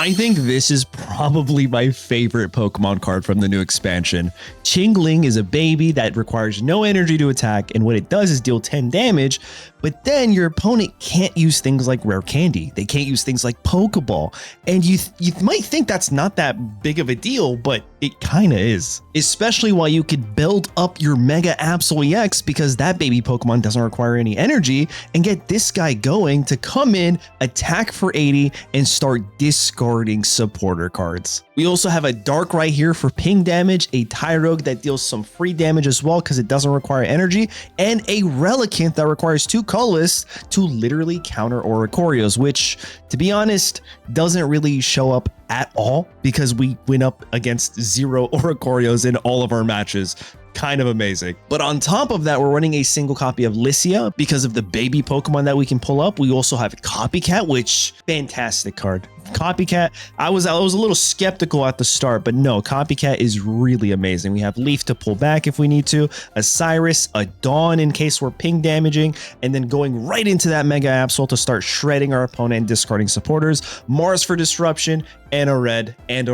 I think this is probably my favorite Pokemon card from the new expansion. Chingling is a baby that requires no energy to attack, and what it does is deal 10 damage, but then your opponent can't use things like Rare Candy. They can't use things like Pokeball, and you might think that's not that big of a deal, but it kind of is. Especially while you could build up your Mega Absol EX, because that baby Pokemon doesn't require any energy, and get this guy going to come in, attack for 80, and start discarding supporter cards. We also have a Darkrai here for ping damage, a Tyrogue that deals some free damage as well because it doesn't require energy, and a Relicanth that requires 2 colorless to literally counter Oricorios, which, to be honest, doesn't really show up at all because we went up against 0 Oricorios in all of our matches. Kind of amazing. But on top of that, we're running a single copy of Lycia because of the baby Pokemon that we can pull up. We also have Copycat, which fantastic card. Copycat, I was a little skeptical at the start, but no, Copycat is really amazing. We have Leaf to pull back if we need to, a Cyrus, a Dawn in case we're ping damaging, and then going right into that Mega Absol to start shredding our opponent and discarding supporters, Mars for disruption, and a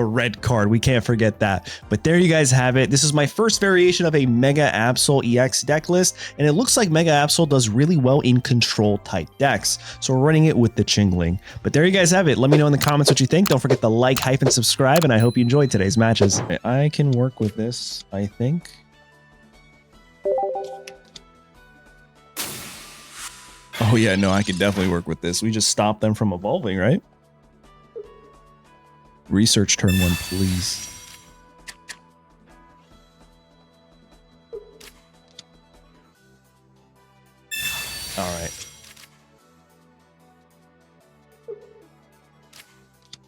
red card. We can't forget that. But there you guys have it. This is my first variation of a Mega Absol EX deck list, and it looks like Mega Absol does really well in control type decks. So we're running it with the Chingling. But there you guys have it. Let me know in the comments what you think. Don't forget to like, hype, and subscribe, and I hope you enjoyed today's matches. I can work with this, I think. Oh yeah, no, I can definitely work with this. We just stop them from evolving, right? Research turn 1, please. All right.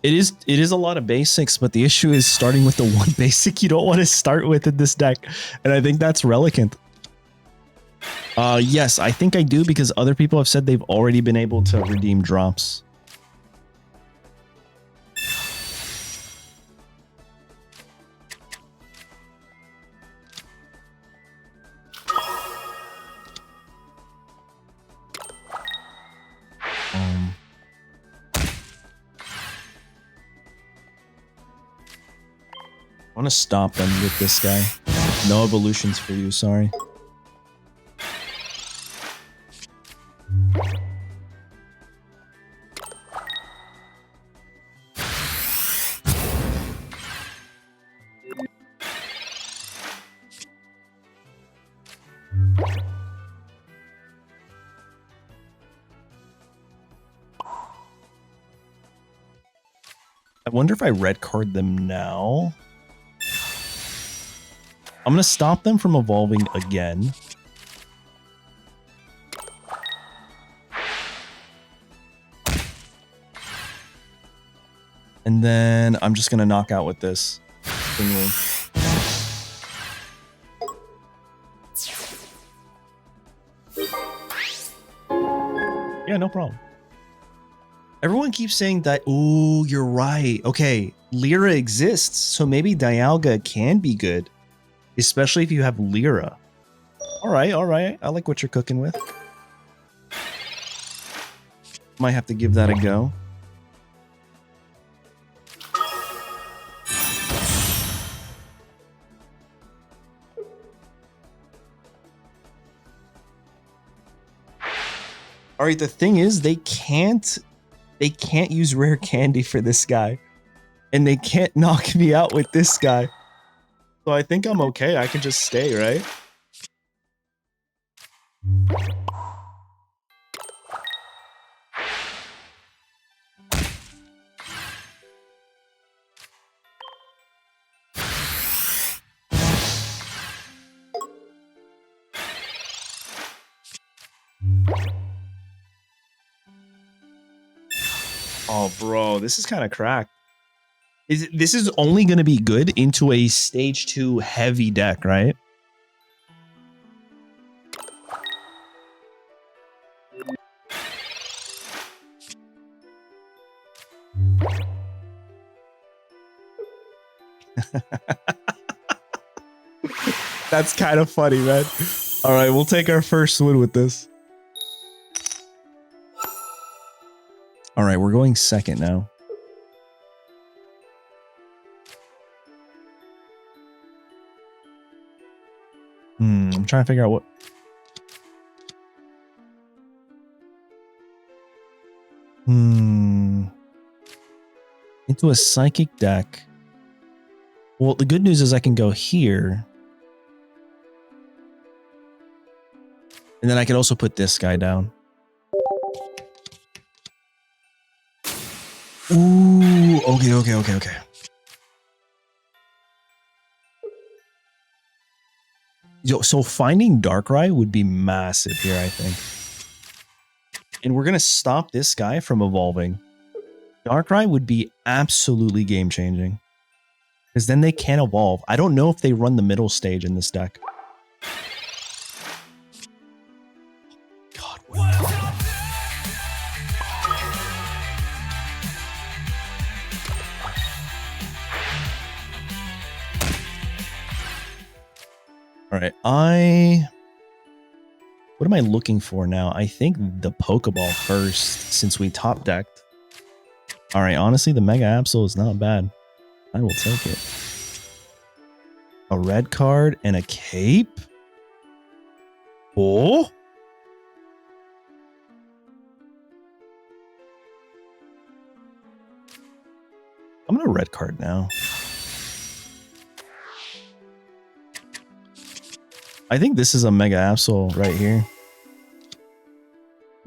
It is a lot of basics, but the issue is starting with the one basic you don't want to start with in this deck, and I think that's Relicanth. Yes, I think I do because other people have said they've already been able to redeem drops. I want to stop them with this guy. No evolutions for you, sorry. I wonder if I red card them now. I'm going to stop them from evolving again. And then I'm just going to knock out with this. Yeah, no problem. Everyone keeps saying that, ooh, you're right. Okay, Lyra exists, so maybe Dialga can be good. Especially if you have Lyra. All right. I like what you're cooking with. Might have to give that a go. All right, the thing is, they can't use Rare Candy for this guy. And they can't knock me out with this guy. So I think I'm okay. I can just stay, right? Oh, bro, this is kind of cracked. This is only going to be good into a stage 2 heavy deck, right? That's kind of funny, man. All right, we'll take our first win with this. All right, we're going second now. I'm trying to figure out what. Into a psychic deck. Well, the good news is I can go here. And then I can also put this guy down. Ooh, okay. Yo, so finding Darkrai would be massive here, I think. And we're going to stop this guy from evolving. Darkrai would be absolutely game-changing. Because then they can't evolve. I don't know if they run the middle stage in this deck. God, all right, what am I looking for now? I think the Pokeball first, since we top decked. All right, honestly, the Mega Absol is not bad. I will take it. A red card and a cape? Oh? I'm gonna red card now. I think this is a Mega Absol right here.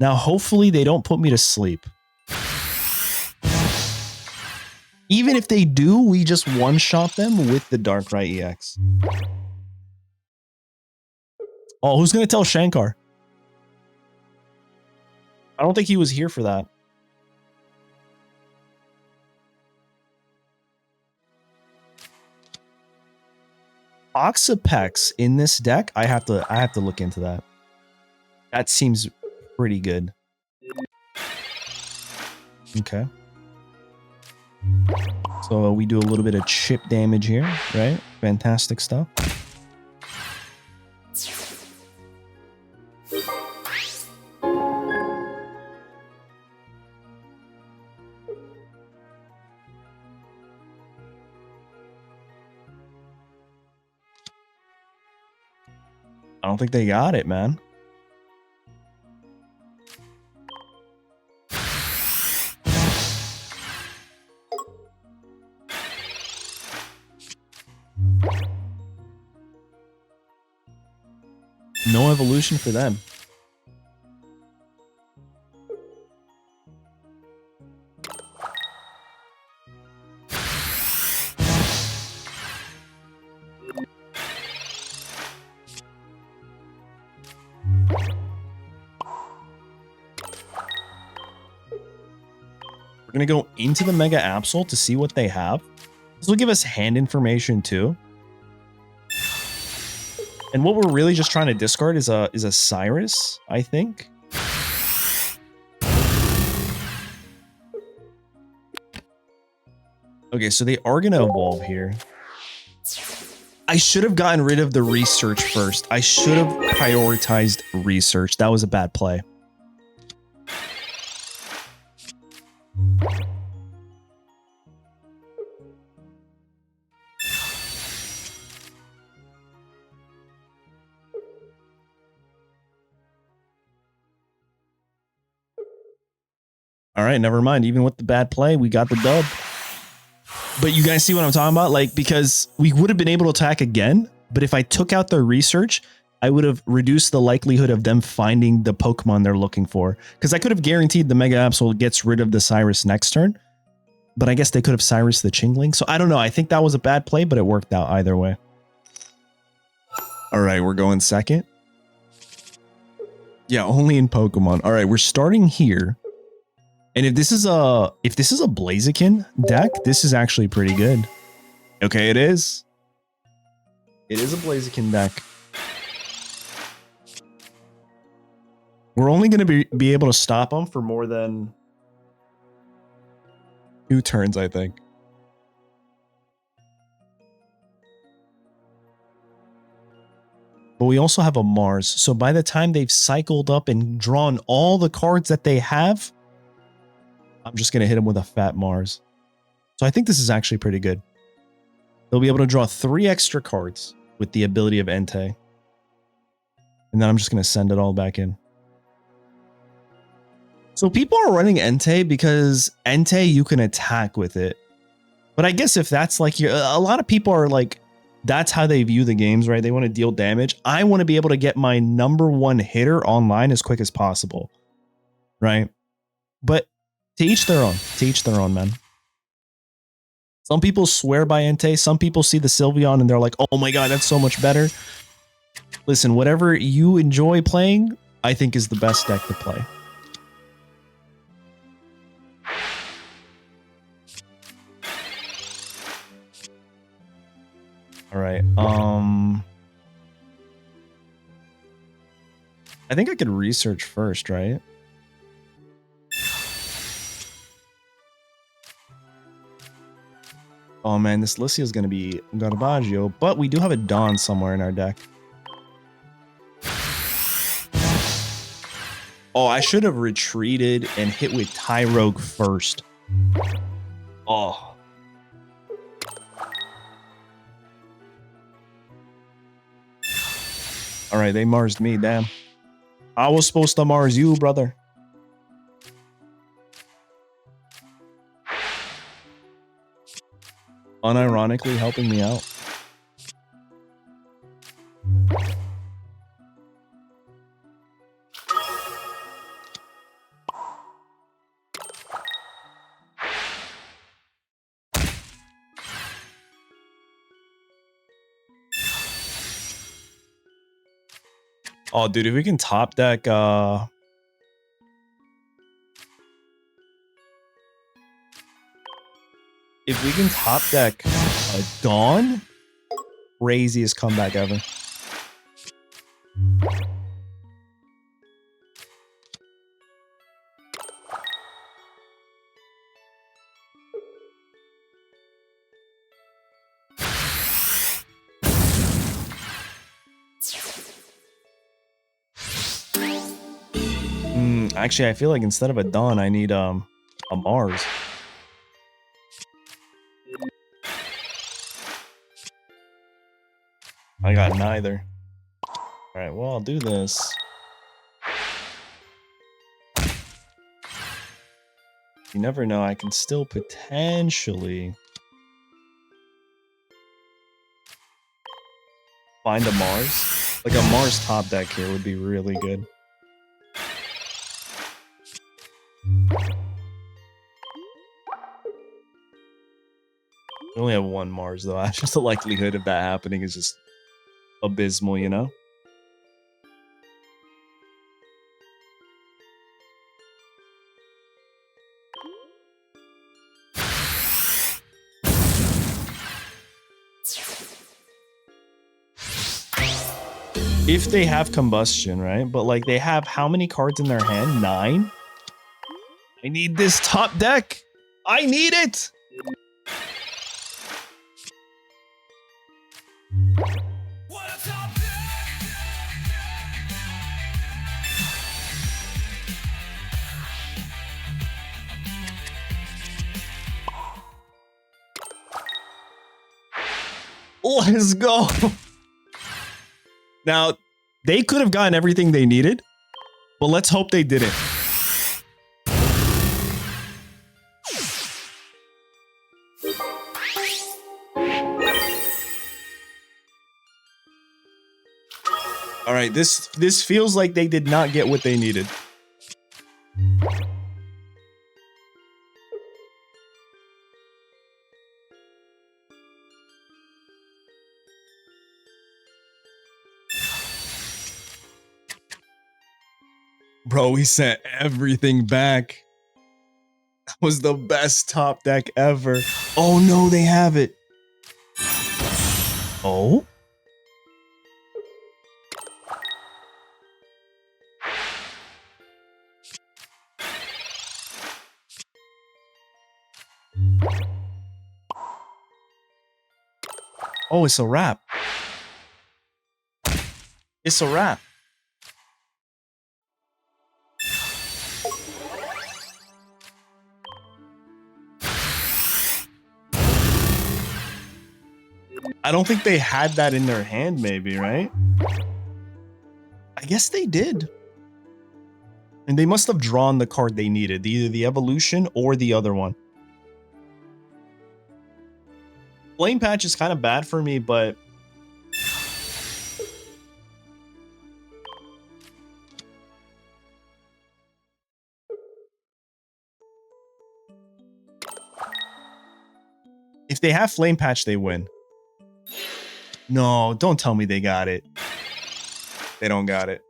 Now, hopefully they don't put me to sleep. Even if they do, we just one-shot them with the Darkrai EX. Oh, who's going to tell Shankar? I don't think he was here for that. Oxapex in this deck, I have to look into that. That seems pretty good. Okay. So we do a little bit of chip damage here, right? Fantastic stuff. I don't think they got it, man. No evolution for them. We're going to go into the Mega Absol to see what they have. This will give us hand information too. And what we're really just trying to discard is a Cyrus, I think. Okay, so they are going to evolve here. I should have gotten rid of the research first. I should have prioritized research. That was a bad play. All right, never mind. Even with the bad play, we got the dub. But you guys see what I'm talking about? Like, because we would have been able to attack again, but if I took out their research, I would have reduced the likelihood of them finding the Pokemon they're looking for. Because I could have guaranteed the Mega Absol gets rid of the Cyrus next turn, but I guess they could have Cyrus the Chingling. So I don't know. I think that was a bad play, but it worked out either way. All right, we're going second. Yeah, only in Pokemon. All right, we're starting here. And if this is a Blaziken deck, this is actually pretty good. Okay, it is. It is a Blaziken deck. We're only going to be able to stop them for more than 2 turns, I think. But we also have a Mars. So by the time they've cycled up and drawn all the cards that they have, I'm just going to hit them with a fat Mars. So I think this is actually pretty good. They'll be able to draw 3 extra cards with the ability of Entei. And then I'm just going to send it all back in. So people are running Entei because Entei, you can attack with it. But I guess if that's like a lot of people are like, that's how they view the games, right? They want to deal damage. I want to be able to get my #1 hitter online as quick as possible, right? But to each their own. To each their own, man. Some people swear by Entei. Some people see the Sylveon and they're like, oh my god, that's so much better. Listen, whatever you enjoy playing, I think is the best deck to play. All right. I think I could research first, right? Oh man, this Lissia is going to be Garbaggio, but we do have a Dawn somewhere in our deck. Oh, I should have retreated and hit with Tyrogue first. Oh. All right, they Marsed me, damn. I was supposed to Mars you, brother. Unironically helping me out. Oh, dude, if we can top deck, if we can top deck a Dawn, craziest comeback ever. Actually, I feel like instead of a Dawn, I need a Mars. I got neither. Alright, well, I'll do this. You never know, I can still potentially find a Mars. Like a Mars top deck here would be really good. We only have one Mars though. Just the likelihood of that happening is just abysmal, you know? If they have combustion, right? But like they have how many cards in their hand? 9? I need this top deck. I need it. Let's go. Now, they could have gotten everything they needed, but let's hope they didn't. All right, this feels like they did not get what they needed. Bro, we sent everything back. That was the best top deck ever. Oh no, they have it. Oh? Oh, it's a wrap. It's a wrap. I don't think they had that in their hand, maybe, right? I guess they did. And they must have drawn the card they needed, either the evolution or the other one. Flame Patch is kind of bad for me, but if they have Flame Patch, they win. No, don't tell me they got it. They don't got it.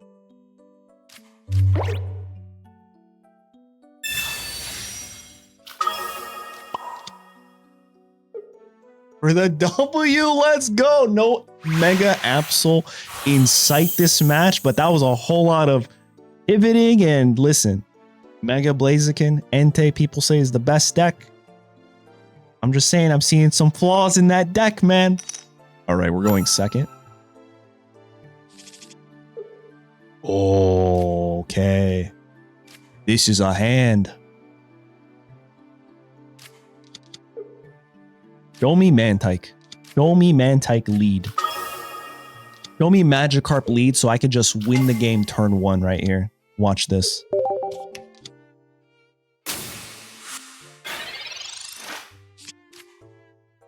For the W, let's go. No Mega Absol incite this match, but that was a whole lot of pivoting. And listen, Mega Blaziken, Entei, people say is the best deck. I'm just saying, I'm seeing some flaws in that deck, man. All right, we're going second. Okay. This is a hand. Show me Mantike. Show me Mantike lead. Show me Magikarp lead so I can just win the game turn 1 right here. Watch this.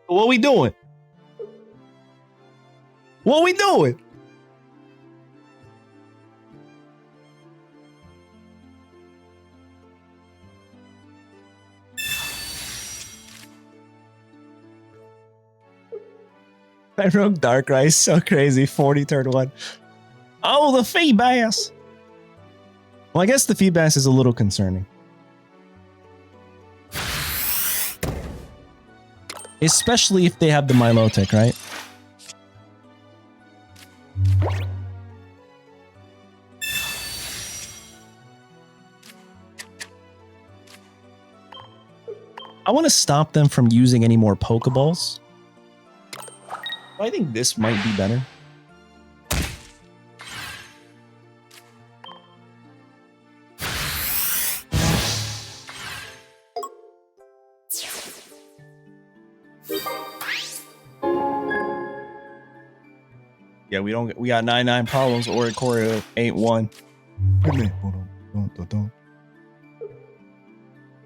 What we doing? What we doing? I wrote Darkrai is so crazy. 40 turn 1. Oh, the Feebas. Well, I guess the Feebas is a little concerning. Especially if they have the Milotic, right? I want to stop them from using any more Pokeballs. I think this might be better. Yeah, we got 99 problems. Oricorio ain't one.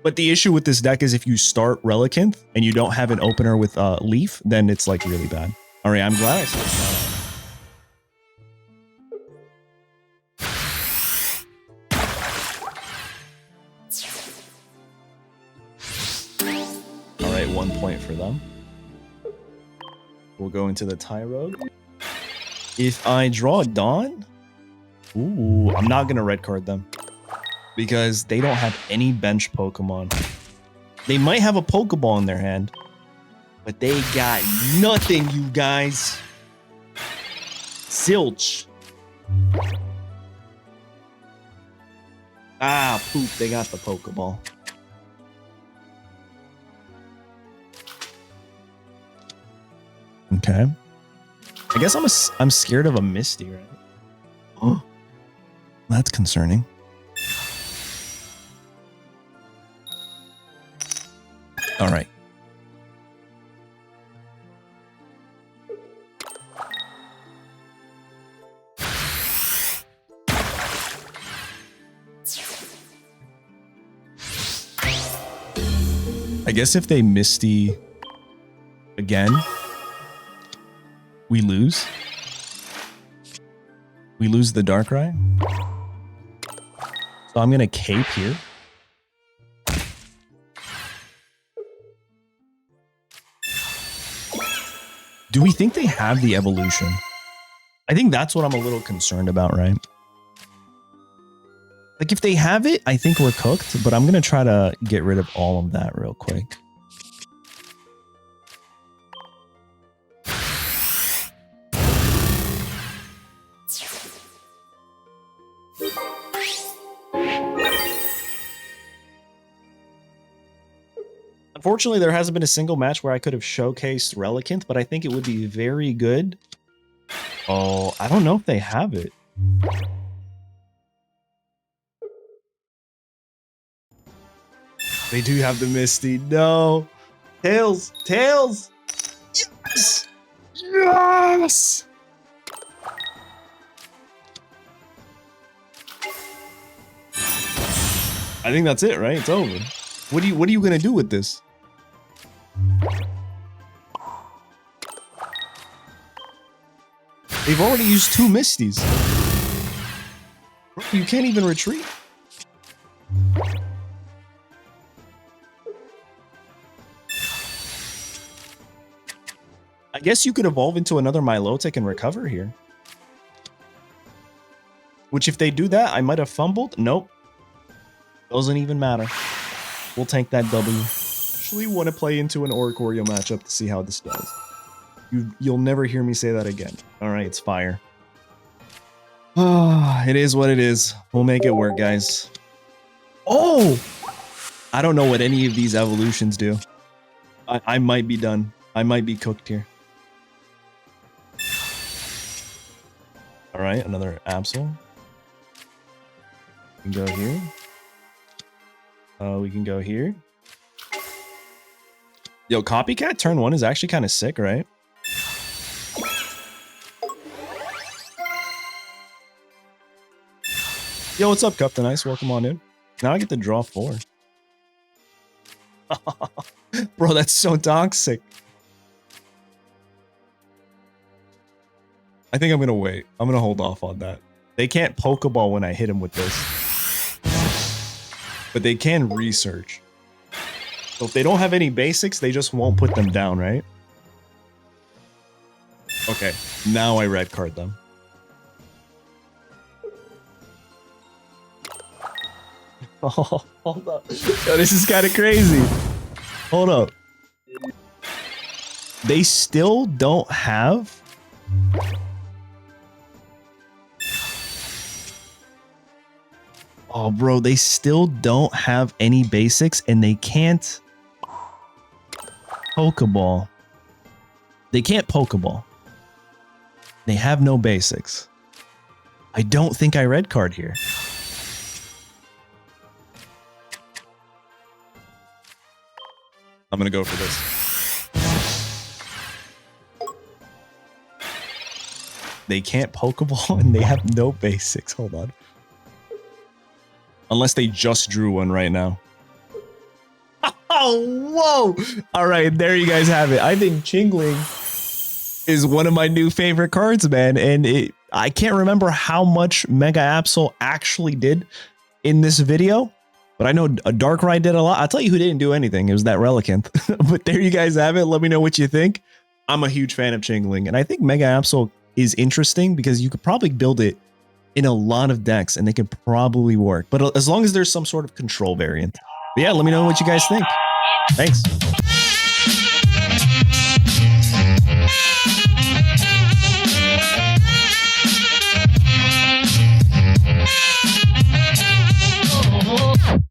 But the issue with this deck is if you start Relicanth and you don't have an opener with Leaf, then it's like really bad. All right, I'm glad I switched that. All right, 1 point for them. We'll go into the Tyrogue. If I draw a Dawn, ooh, I'm not gonna red card them because they don't have any bench Pokemon. They might have a Pokeball in their hand, but they got nothing, you guys. Zilch. Ah, poop, they got the Pokeball. Okay. I guess I'm scared of a Misty, right? Oh, that's concerning. All right. I guess if they Misty again, we lose. We lose the Darkrai. So I'm going to cape here. Do we think they have the evolution? I think that's what I'm a little concerned about, right? Like if they have it, I think we're cooked, but I'm going to try to get rid of all of that real quick. Unfortunately, there hasn't been a single match where I could have showcased Relicanth, but I think it would be very good. Oh, I don't know if they have it. They do have the Misty. No. Tails. Tails. Yes. Yes. I think that's it, right? It's over. What are you gonna do with this? They've already used 2 Misties. Bro, you can't even retreat. I guess you could evolve into another Milotic and recover here. Which if they do that, I might have fumbled. Nope. Doesn't even matter. We'll tank that W. Actually want to play into an Oricorio matchup to see how this does. You'll never hear me say that again. All right, it's fire. It is what it is. We'll make it work, guys. Oh! I don't know what any of these evolutions do. I might be done. I might be cooked here. All right, another Absol. We can go here. We can go here. Yo, Copycat turn 1 is actually kind of sick, right? Yo, what's up, Captain Ice? Welcome on in. Now I get to draw 4. Bro, that's so toxic. I think I'm going to wait. I'm going to hold off on that. They can't Pokeball when I hit him with this. But they can research. So if they don't have any basics, they just won't put them down, right? Okay, now I red card them. Oh, hold up. Yo, this is kind of crazy. Hold up. They still don't have... Oh, bro, they still don't have any basics and they can't Pokeball. They can't Pokeball. They have no basics. I don't think I red card here. I'm going to go for this. They can't Pokeball and they have no basics. Hold on. Unless they just drew one right now. Oh, whoa. All right, there you guys have it. I think Chingling is one of my new favorite cards, man. And I can't remember how much Mega Absol actually did in this video. But I know a Darkrai did a lot. I'll tell you who didn't do anything. It was that Relicanth. But there you guys have it. Let me know what you think. I'm a huge fan of Chingling. And I think Mega Absol is interesting because you could probably build it in a lot of decks and they could probably work. But as long as there's some sort of control variant. But yeah, let me know what you guys think. Thanks.